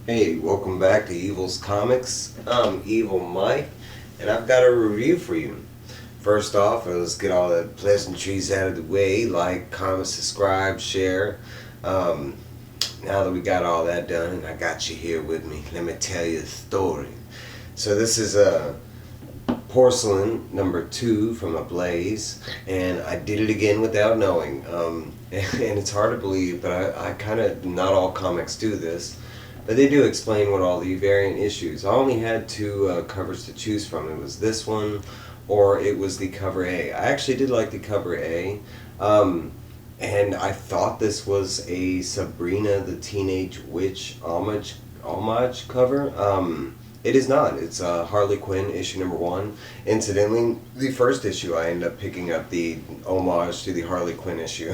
Hey, welcome back to Evil's Comics. I'm Evil Mike, and I've got a review for you. First off, let's get all the pleasantries out of the way, like, comment, subscribe, share. Um, now that we got all that done, and I got you here with me, let me tell you the story. So this is Porcelain #2 from Ablaze, and I did it again without knowing. And it's hard to believe, but I kind of, not all comics do this, but they do explain what all the variant issues. I only had two covers to choose from. It was this one, or it was the cover A. I actually did like the cover A, and I thought this was a Sabrina the Teenage Witch homage cover. It is not. It's Harley Quinn issue #1. Incidentally, the first issue I ended up picking up the homage to the Harley Quinn issue.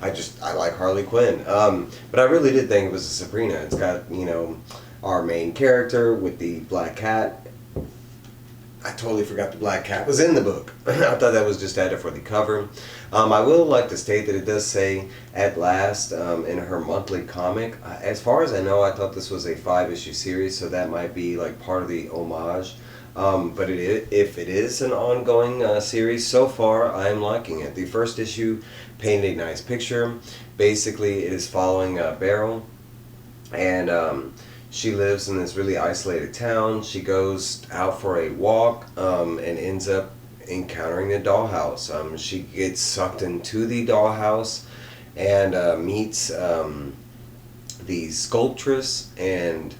I like Harley Quinn. But I really did think it was a Sabrina. It's got, our main character with the black cat. I totally forgot the black cat was in the book. I thought that was just added for the cover. I will like to state that it does say "at last" in her monthly comic. As far as I know, I thought this was a 5-issue series, so that might be like part of the homage. But if it is an ongoing series, so far I am liking it. The first issue painted a nice picture. Basically, it is following Beryl, and she lives in this really isolated town. She goes out for a walk and ends up encountering the dollhouse. She gets sucked into the dollhouse and meets the sculptress, and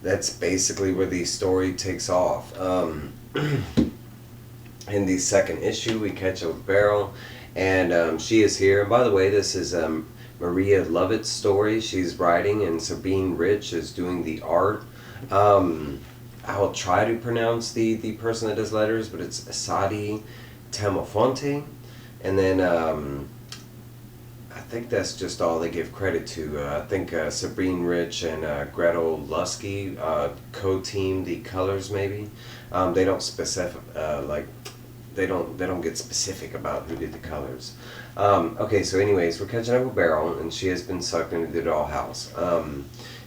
that's basically where the story takes off. In the second issue, we catch up with Beryl, and she is here. And by the way, this is Maria Llovet's story. She's writing, and Sabine Rich is doing the art. I'll try to pronounce the person that does letters, but it's Saida Temofonte. And then I think that's just all they give credit to. I think Sabine Rich and Gretel Lusky co-team the colors, maybe. They don't specify they don't get specific about who did the colors. Okay, so anyways, we're catching up with Beryl, and she has been sucked into the dollhouse.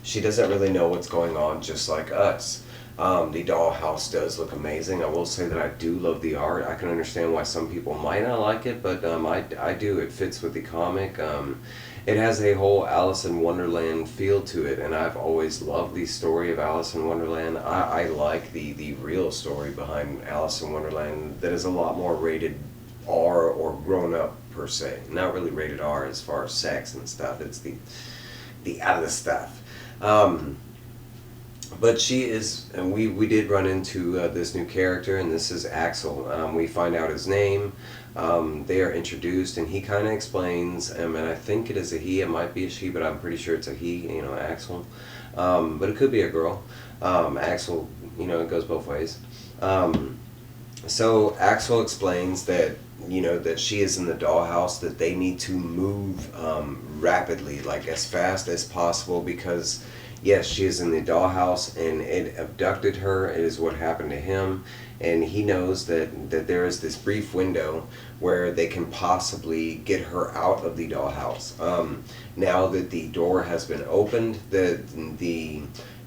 She doesn't really know what's going on, just like us. The dollhouse does look amazing. I will say that I do love the art. I can understand why some people might not like it, but I do. It fits with the comic. It has a whole Alice in Wonderland feel to it, and I've always loved the story of Alice in Wonderland. I like the real story behind Alice in Wonderland that is a lot more rated R or grown up per se. Not really rated R as far as sex and stuff. It's the other stuff. But she is, and we did run into this new character, and this is Axel. We find out his name. They are introduced, and he kind of explains, and I think it is a he. It might be a she, but I'm pretty sure it's a he. Axel. But it could be a girl. Axel. It goes both ways. So Axel explains that that she is in the dollhouse, that they need to move rapidly, like as fast as possible, because yes, she is in the dollhouse and it abducted her. It is what happened to him, and he knows that there is this brief window where they can possibly get her out of the dollhouse. Now that the door has been opened, the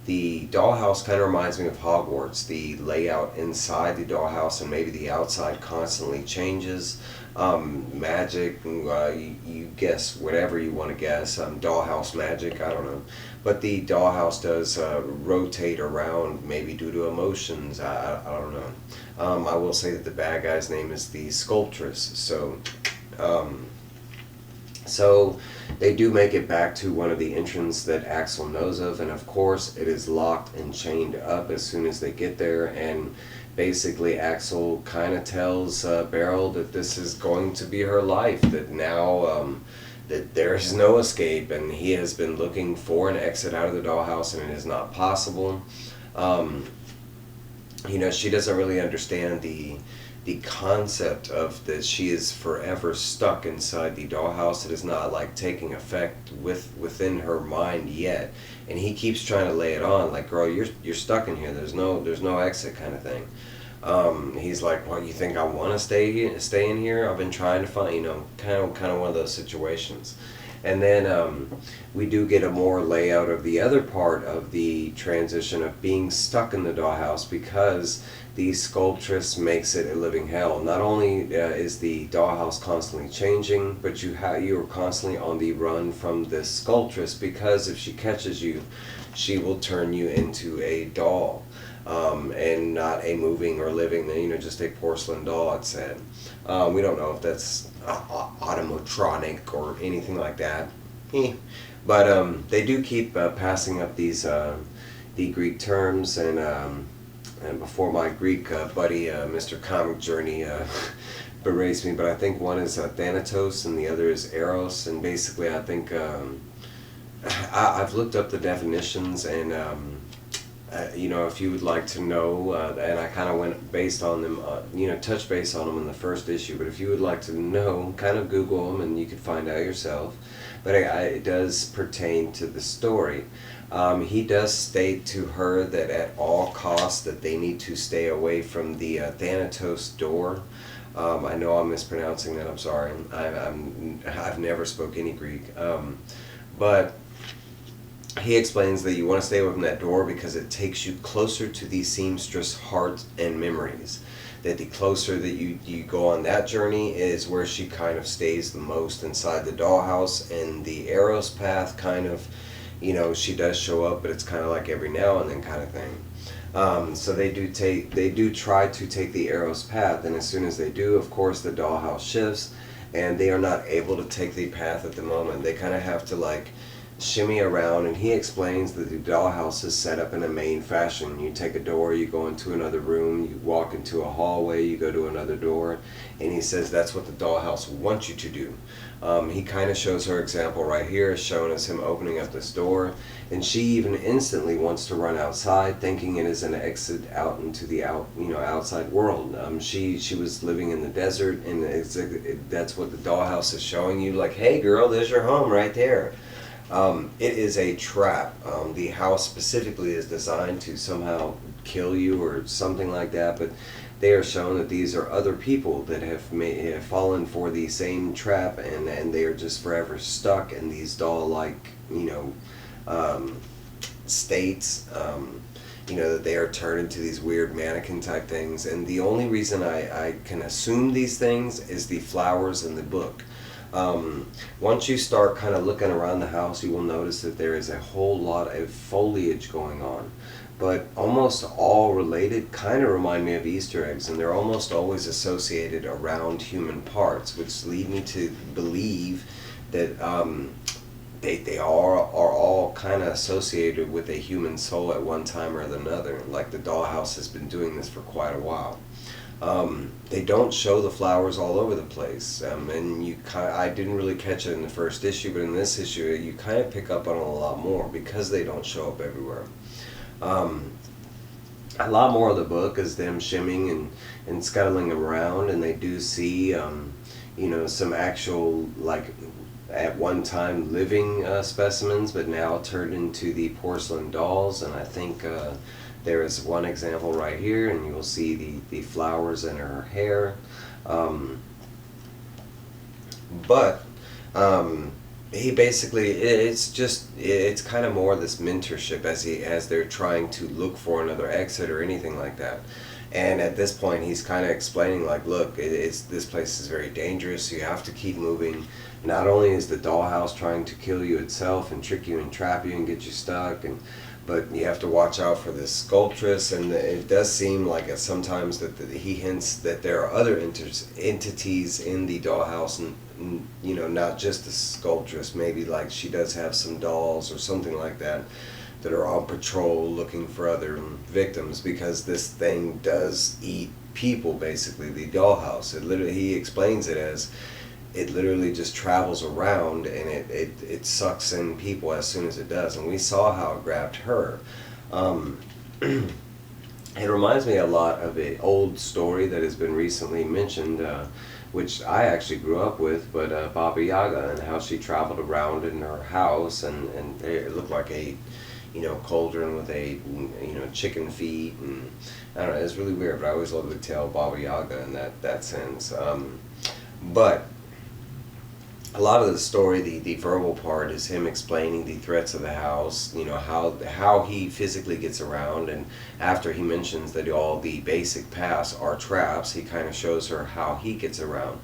dollhouse kind of reminds me of Hogwarts. The layout inside the dollhouse and maybe the outside constantly changes. Magic, you guess whatever you want to guess. Dollhouse magic, I don't know. But the dollhouse does rotate around, maybe due to emotions. I don't know. I will say that the bad guy's name is the sculptress. So they do make it back to one of the entrances that Axel knows of, and of course it is locked and chained up as soon as they get there. And basically Axel kind of tells Beryl that this is going to be her life, that now that there is no escape, and he has been looking for an exit out of the dollhouse, and it is not possible. She doesn't really understand the concept of that she is forever stuck inside the dollhouse. It is not like taking effect within her mind yet, and he keeps trying to lay it on, like, girl, you're stuck in here. There's no exit, kind of thing. He's like, "What, you think I want to stay in here? I've been trying to find," kind of one of those situations. And then we do get a more layout of the other part of the transition of being stuck in the dollhouse, because the sculptress makes it a living hell. Not only is the dollhouse constantly changing, but you are constantly on the run from this sculptress, because if she catches you, she will turn you into a doll, and not a moving or living, just a porcelain doll, it said. We don't know if that's automatronic or anything like that. But they do keep passing up these the Greek terms, and before my Greek buddy, Mr. Comic Journey, berates me, but I think one is Thanatos and the other is Eros, and basically I think I've looked up the definitions, and if you would like to know, and I kind of went based on them, touch base on them in the first issue, but if you would like to know, kind of Google them and you can find out yourself. But it does pertain to the story. He does state to her that at all costs that they need to stay away from the Thanatos door. I know I'm mispronouncing that, I'm sorry. I've never spoke any Greek. But he explains that you want to stay away from that door because it takes you closer to the seamstress heart and memories. That the closer that you go on that journey is where she kind of stays the most inside the dollhouse, and the Eros path kind of, she does show up, but it's kind of like every now and then kind of thing. So they do try to take the Eros path, and as soon as they do, of course, the dollhouse shifts, and they are not able to take the path at the moment. They kind of have to shimmy around, and he explains that the dollhouse is set up in a main fashion. You take a door, you go into another room, you walk into a hallway, you go to another door, and he says that's what the dollhouse wants you to do. He kind of shows her example right here, showing us him opening up this door, and she even instantly wants to run outside, thinking it is an exit out into the outside world. She was living in the desert, and that's what the dollhouse is showing you, like, hey girl, there's your home right there. It is a trap. The house specifically is designed to somehow kill you or something like that, but they are shown that these are other people that have fallen for the same trap, and they are just forever stuck in these doll-like, states, that they are turned into these weird mannequin type things. And the only reason I can assume these things is the flowers in the book. Once you start kind of looking around the house, you will notice that there is a whole lot of foliage going on, but almost all related, kind of remind me of Easter eggs, and they're almost always associated around human parts, which lead me to believe that they are all kind of associated with a human soul at one time or another, like the dollhouse has been doing this for quite a while. They don't show the flowers all over the place, and I didn't really catch it in the first issue, but in this issue you kind of pick up on it a lot more because they don't show up everywhere. A lot more of the book is them shimming and scuttling around, and they do see some actual, at one time living specimens, but now turned into the porcelain dolls. And I think there is one example right here, and you will see the flowers in her hair. He basically, it's kind of more this mentorship as they're trying to look for another exit or anything like that. And at this point, he's kind of explaining, look, this place is very dangerous. You have to keep moving. Not only is the dollhouse trying to kill you itself and trick you and trap you and get you stuck, but you have to watch out for this sculptress. And it does seem like sometimes that he hints that there are other entities in the dollhouse, and not just the sculptress. Maybe she does have some dolls or something like that are on patrol looking for other victims, because this thing does eat people, basically, the dollhouse. He explains it as it literally just travels around, and it sucks in people as soon as it does. And we saw how it grabbed her. It reminds me a lot of an old story that has been recently mentioned, which I actually grew up with, but Baba Yaga, and how she traveled around in her house, and it looked like a cauldron with a chicken feet, and I don't know, it's really weird, but I always loved the tale of Baba Yaga in that sense. But a lot of the story, the verbal part, is him explaining the threats of the house, you know, how he physically gets around, and after he mentions that all the basic paths are traps, he kind of shows her how he gets around.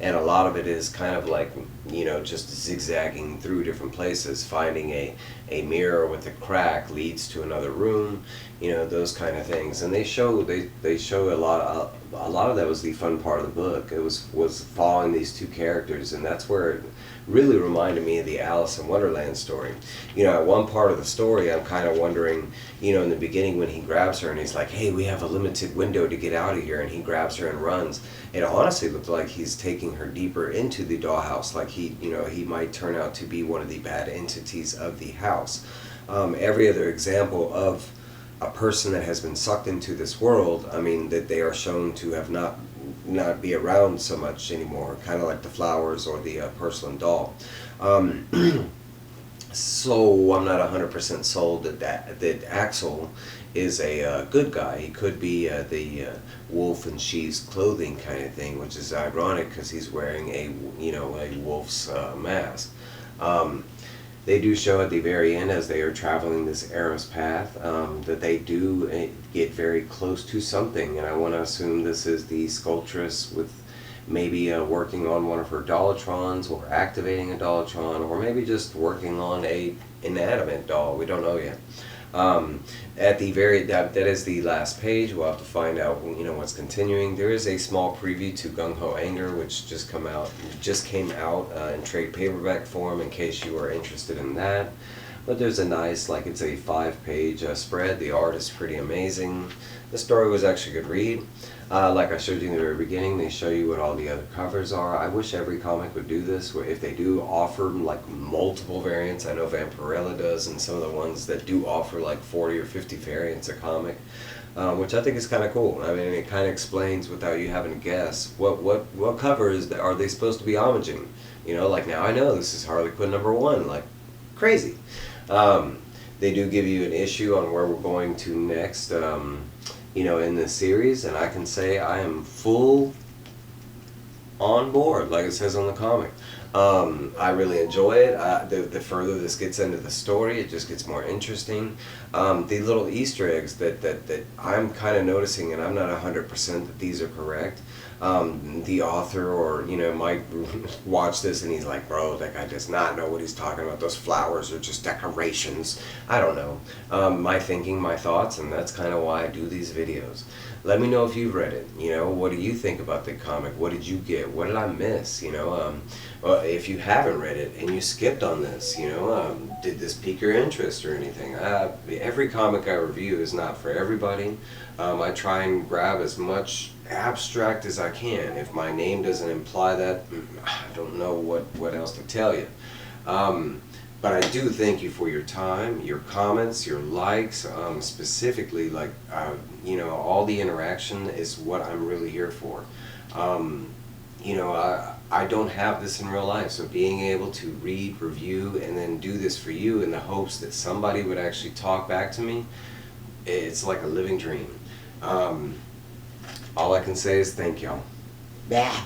And a lot of it is kind of like, you know, just zigzagging through different places. Finding a mirror with a crack leads to another room, you know, those kind of things. And they show a lot of that was the fun part of the book. It was following these two characters, and that's where it really reminded me of the Alice in Wonderland story. You know, at one part of the story, I'm kind of wondering, you know, in the beginning when he grabs her and he's like, hey, we have a limited window to get out of here, and he grabs her and runs. It honestly looked like he's taking her deeper into the dollhouse, like he, you know, he might turn out to be one of the bad entities of the house. Every other example of a person that has been sucked into this world, I mean, that they are shown to have not be around so much anymore, kind of like the flowers or the porcelain doll. So I'm not 100% sold that Axel is a good guy. He could be the wolf in sheep's clothing kind of thing, which is ironic because he's wearing a wolf's mask. They do show at the very end, as they are traveling this Eros path, that they do get very close to something, and I want to assume this is the sculptress with maybe working on one of her Dollatrons, or activating a Dollatron, or maybe just working on a inanimate doll. We don't know yet. At the that is the last page. We'll have to find out, you know, what's continuing. There is a small preview to Gung Ho Anger, which just came out in trade paperback form, in case you are interested in that. But there's a nice, like, it's a 5-page spread. The art is pretty amazing. The story was actually a good read. Like I showed you in the very beginning, they show you what all the other covers are. I wish every comic would do this, where if they do offer like multiple variants, I know Vampirella does, and some of the ones that do offer like 40 or 50 variants a comic, which I think is kind of cool. I mean, it kind of explains without you having to guess what covers are they supposed to be homaging. You know, like now I know this is Harley Quinn #1, like crazy. They do give you an issue on where we're going to next. You know, in this series, and I can say I am full on board, like it says on the comic. I really enjoy it. The further this gets into the story, it just gets more interesting. The little Easter eggs that I'm kind of noticing, and I'm not 100% that these are correct. The author, or, you know, might watch this and he's like, bro, that guy does not know what he's talking about. Those flowers are just decorations. I don't know. My thinking, my thoughts, and that's kind of why I do these videos. Let me know if you've read it. You know, what do you think about the comic? What did you get? What did I miss? You know, if you haven't read it and you skipped on this, you know, did this pique your interest or anything? Every comic I review is not for everybody. I try and grab as much abstract as I can. If my name doesn't imply that, I don't know what else to tell you. But I do thank you for your time, your comments, your likes, specifically, like, you know, all the interaction is what I'm really here for. You know, I don't have this in real life, so being able to read, review, and then do this for you in the hopes that somebody would actually talk back to me, it's like a living dream. All I can say is thank y'all. Bah.